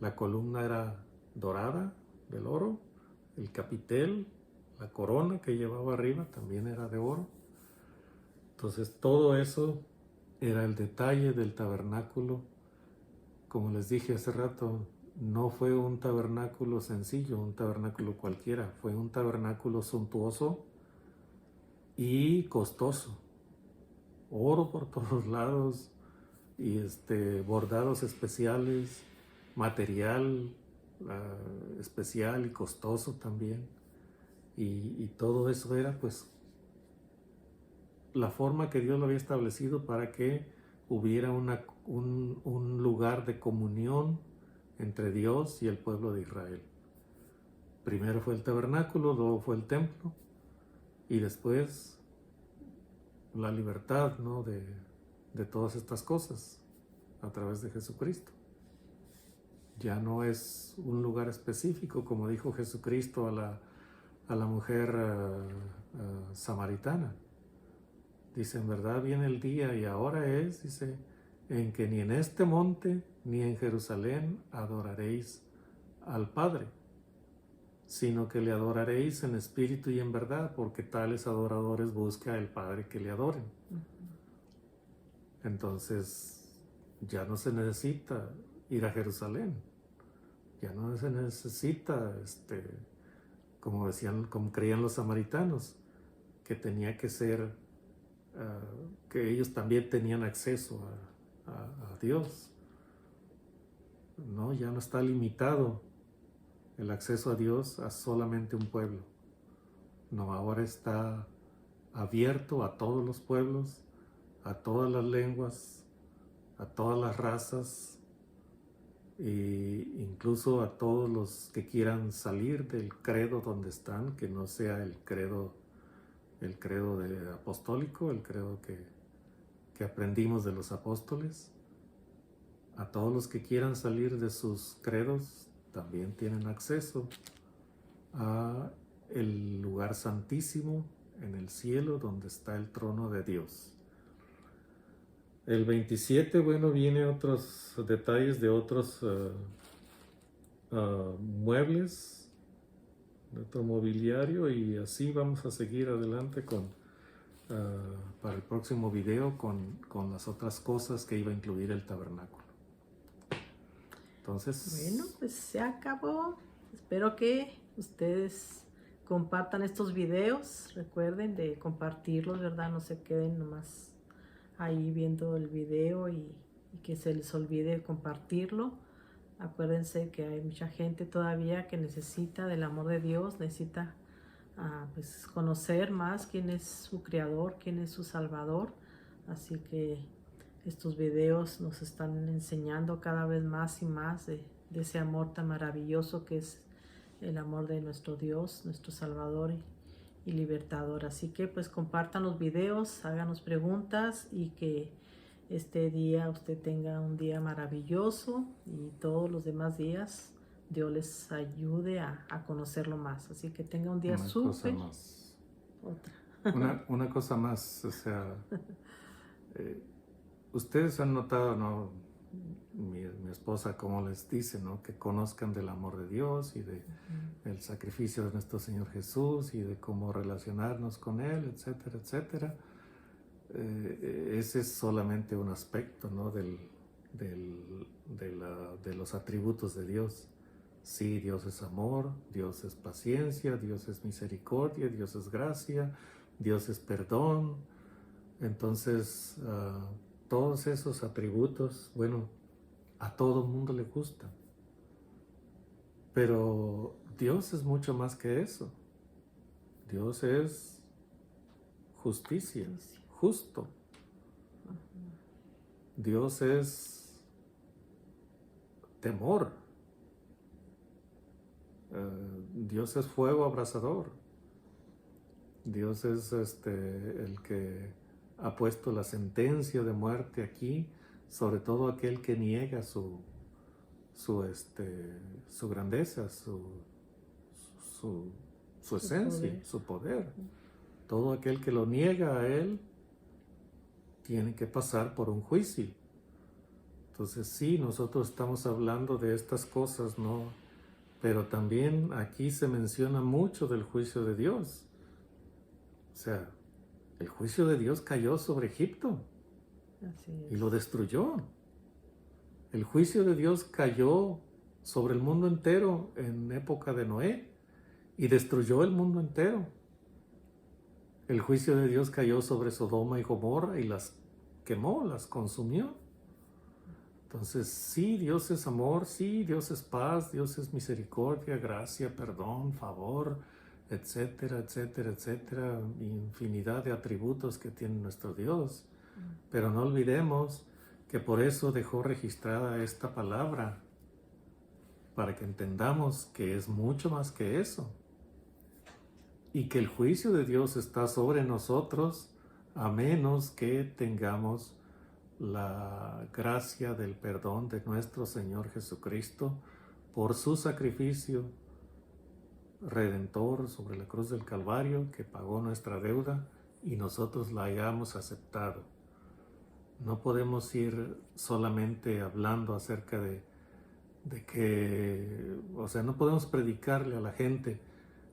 [SPEAKER 2] la columna era dorada del oro, el capitel, la corona que llevaba arriba también era de oro. Entonces todo eso era el detalle del tabernáculo. Como les dije hace rato, no fue un tabernáculo sencillo, un tabernáculo cualquiera, fue un tabernáculo suntuoso y costoso. Oro por todos lados, y bordados especiales, material especial y costoso también, y todo eso era pues la forma que Dios lo había establecido para que hubiera un lugar de comunión entre Dios y el pueblo de Israel. Primero fue el tabernáculo, luego fue el templo, y después la libertad, ¿no?, de todas estas cosas a través de Jesucristo. Ya no es un lugar específico, como dijo Jesucristo a la mujer samaritana. Dice, en verdad viene el día, y ahora es, dice, en que ni en este monte ni en Jerusalén adoraréis al Padre, sino que le adoraréis en espíritu y en verdad, porque tales adoradores busca el Padre que le adoren. Entonces ya no se necesita ir a Jerusalén, ya no se necesita, como creían los samaritanos, que tenía que ser, que ellos también tenían acceso a Dios. No, ya no está limitado el acceso a Dios a solamente un pueblo. No, ahora está abierto a todos los pueblos, a todas las lenguas, a todas las razas, e incluso a todos los que quieran salir del credo donde están, que no sea el credo apostólico, el credo que aprendimos de los apóstoles. A todos los que quieran salir de sus credos también tienen acceso a el lugar santísimo en el cielo, donde está el trono de Dios. El 27, bueno, viene otros detalles de otros muebles, de otro mobiliario, y así vamos a seguir adelante para el próximo video con las otras cosas que iba a incluir el tabernáculo. Entonces,
[SPEAKER 1] Bueno, pues se acabó. Espero que ustedes compartan estos videos. Recuerden de compartirlos, ¿verdad? No se queden nomás ahí viendo el video y que se les olvide compartirlo. Acuérdense que hay mucha gente todavía que necesita del amor de Dios, necesita pues conocer más quién es su creador, quién es su salvador. Así que estos videos nos están enseñando cada vez más y más de ese amor tan maravilloso que es el amor de nuestro Dios, nuestro Salvador y libertador. Así que pues compartan los videos, háganos preguntas y que este día usted tenga un día maravilloso y todos los demás días Dios les ayude a conocerlo más. Así que tenga un día súper.
[SPEAKER 2] Una cosa más, o sea, ustedes han notado, ¿no? Mi esposa, como les dice, ¿no? Que conozcan del amor de Dios y del sacrificio de nuestro Señor Jesús y de cómo relacionarnos con Él, etcétera, etcétera. Ese es solamente un aspecto, ¿no? de los atributos de Dios. Sí, Dios es amor, Dios es paciencia, Dios es misericordia, Dios es gracia, Dios es perdón. Entonces, todos esos atributos, bueno, a todo el mundo le gustan. Pero Dios es mucho más que eso. Dios es justicia, justo. Dios es temor. Dios es fuego abrasador. Dios es el que ha puesto la sentencia de muerte aquí sobre todo aquel que niega su grandeza, su esencia, su poder. Todo aquel que lo niega a Él tiene que pasar por un juicio. Entonces sí, nosotros estamos hablando de estas cosas, ¿no? Pero también aquí se menciona mucho del juicio de Dios. O sea, el juicio de Dios cayó sobre Egipto y lo destruyó. El juicio de Dios cayó sobre el mundo entero en época de Noé y destruyó el mundo entero. El juicio de Dios cayó sobre Sodoma y Gomorra y las quemó, las consumió. Entonces, sí, Dios es amor, sí, Dios es paz, Dios es misericordia, gracia, perdón, favor, etcétera, etcétera, etcétera, infinidad de atributos que tiene nuestro Dios. Pero no olvidemos que por eso dejó registrada esta palabra, para que entendamos que es mucho más que eso, y que el juicio de Dios está sobre nosotros a menos que tengamos la gracia del perdón de nuestro Señor Jesucristo por su sacrificio redentor sobre la cruz del Calvario, que pagó nuestra deuda y nosotros la hayamos aceptado. No podemos ir solamente hablando acerca de que, o sea, no podemos predicarle a la gente,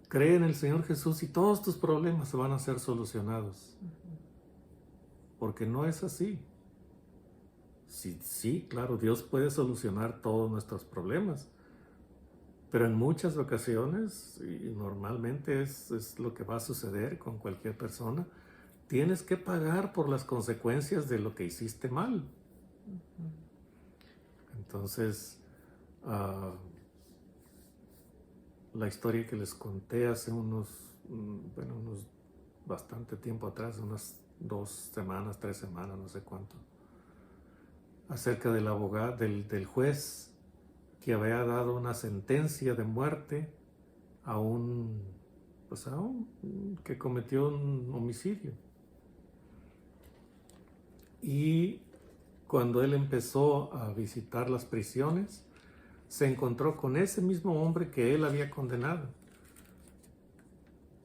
[SPEAKER 2] cree en el Señor Jesús y todos tus problemas se van a ser solucionados. Porque no es así. Sí, claro, Dios puede solucionar todos nuestros problemas, pero en muchas ocasiones, y normalmente es lo que va a suceder con cualquier persona, tienes que pagar por las consecuencias de lo que hiciste mal. Entonces, la historia que les conté hace unos bastante tiempo atrás, unas 2 semanas, 3 semanas, no sé cuánto, acerca del abogado, del juez que había dado una sentencia de muerte a un que cometió un homicidio. Y cuando él empezó a visitar las prisiones, se encontró con ese mismo hombre que él había condenado.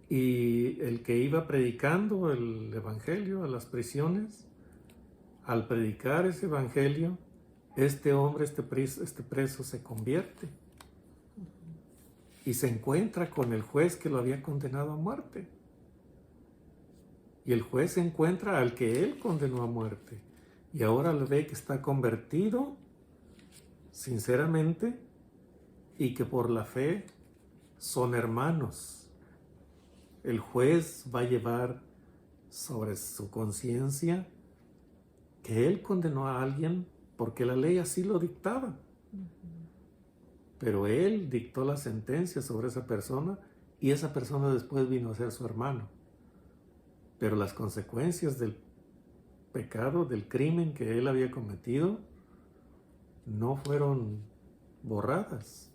[SPEAKER 2] Y el que iba predicando el evangelio a las prisiones al predicar ese evangelio, este hombre, este preso se convierte y se encuentra con el juez que lo había condenado a muerte. Y el juez encuentra al que él condenó a muerte. Y ahora lo ve que está convertido sinceramente y que por la fe son hermanos. El juez va a llevar sobre su conciencia que él condenó a alguien porque la ley así lo dictaba. Pero él dictó la sentencia sobre esa persona y esa persona después vino a ser su hermano. Pero las consecuencias del pecado, del crimen que él había cometido, no fueron borradas.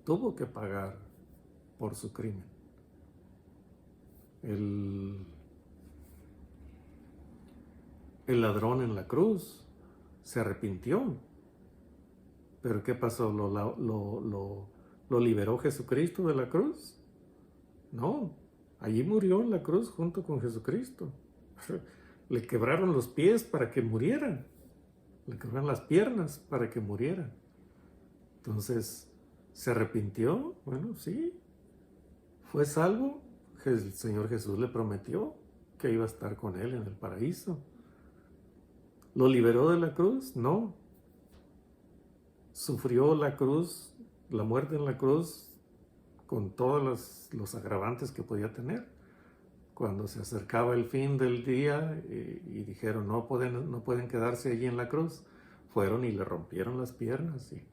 [SPEAKER 2] Tuvo que pagar por su crimen. El ladrón en la cruz se arrepintió. Pero ¿qué pasó? ¿Lo liberó Jesucristo de la cruz? No, allí murió en la cruz junto con Jesucristo. Le quebraron los pies para que muriera. Le quebraron las piernas para que muriera. Entonces, ¿se arrepintió? Bueno, sí. ¿Fue salvo? El Señor Jesús le prometió que iba a estar con él en el paraíso. ¿Lo liberó de la cruz? No. Sufrió la cruz, la muerte en la cruz, con todos los agravantes que podía tener. Cuando se acercaba el fin del día y dijeron no pueden quedarse allí en la cruz, fueron y le rompieron las piernas y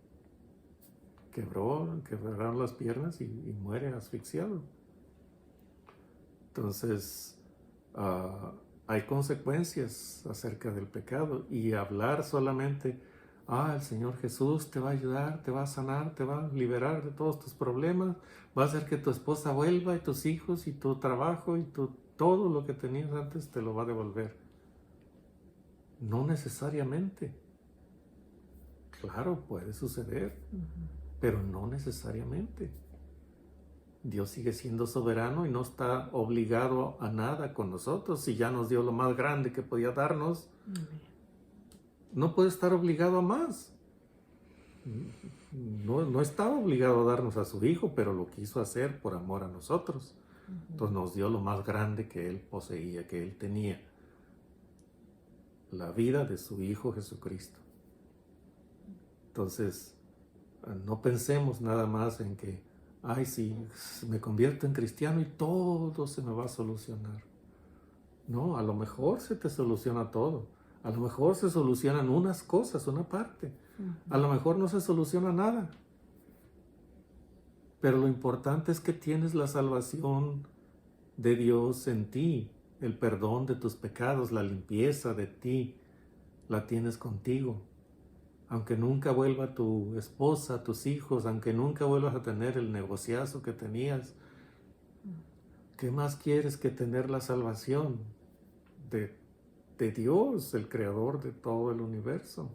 [SPEAKER 2] quebraron las piernas y muere asfixiado. Entonces, hay consecuencias acerca del pecado y hablar solamente, el Señor Jesús te va a ayudar, te va a sanar, te va a liberar de todos tus problemas, va a hacer que tu esposa vuelva y tus hijos y tu trabajo y todo lo que tenías antes te lo va a devolver. No necesariamente. Claro, puede suceder, pero no necesariamente. Dios sigue siendo soberano y no está obligado a nada con nosotros. Si ya nos dio lo más grande que podía darnos, no puede estar obligado a más. No estaba obligado a darnos a su Hijo, pero lo quiso hacer por amor a nosotros. Entonces nos dio lo más grande que Él poseía, que Él tenía. La vida de su Hijo Jesucristo. Entonces, no pensemos nada más en que sí, me convierto en cristiano y todo se me va a solucionar. No, a lo mejor se te soluciona todo. A lo mejor se solucionan unas cosas, una parte. A lo mejor no se soluciona nada. Pero lo importante es que tienes la salvación de Dios en ti. El perdón de tus pecados, la limpieza de ti, la tienes contigo. Aunque nunca vuelva tu esposa, tus hijos, aunque nunca vuelvas a tener el negociazo que tenías, ¿qué más quieres que tener la salvación de Dios, el creador de todo el universo?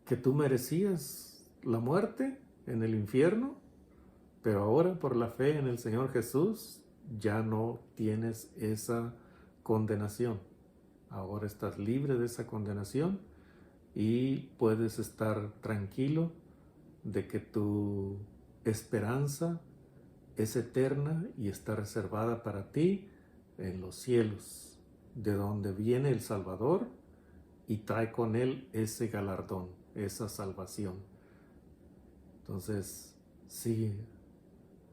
[SPEAKER 2] Que tú merecías la muerte en el infierno, pero ahora por la fe en el Señor Jesús ya no tienes esa condenación. Ahora estás libre de esa condenación y puedes estar tranquilo de que tu esperanza es eterna y está reservada para ti en los cielos, de donde viene el Salvador y trae con él ese galardón, esa salvación. Entonces, sí,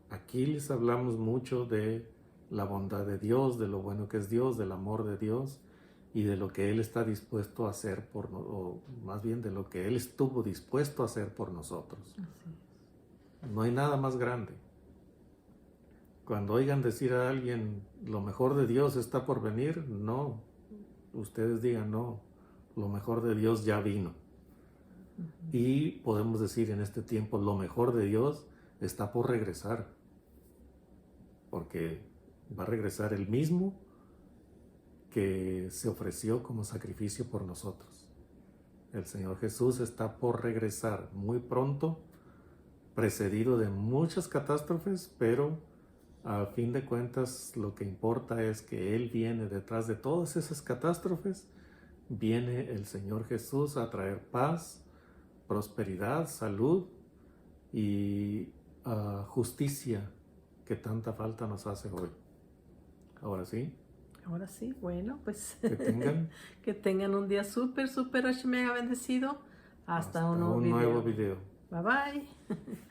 [SPEAKER 2] aquí les hablamos mucho de la bondad de Dios, de lo bueno que es Dios, del amor de Dios y de lo que Él está dispuesto a hacer o más bien de lo que Él estuvo dispuesto a hacer por nosotros. No hay nada más grande. Cuando oigan decir a alguien, lo mejor de Dios está por venir, no. Ustedes digan, no, lo mejor de Dios ya vino. Y podemos decir en este tiempo, lo mejor de Dios está por regresar. Porque va a regresar el mismo que se ofreció como sacrificio por nosotros. El Señor Jesús está por regresar muy pronto, precedido de muchas catástrofes, pero a fin de cuentas lo que importa es que Él viene detrás de todas esas catástrofes. Viene el Señor Jesús a traer paz, prosperidad, salud y justicia que tanta falta nos hace hoy. Ahora sí.
[SPEAKER 1] Ahora sí, bueno, pues
[SPEAKER 2] Que tengan,
[SPEAKER 1] que tengan un día súper, súper mega bendecido. Hasta un
[SPEAKER 2] un
[SPEAKER 1] nuevo
[SPEAKER 2] nuevo
[SPEAKER 1] video.
[SPEAKER 2] video.
[SPEAKER 1] Bye bye.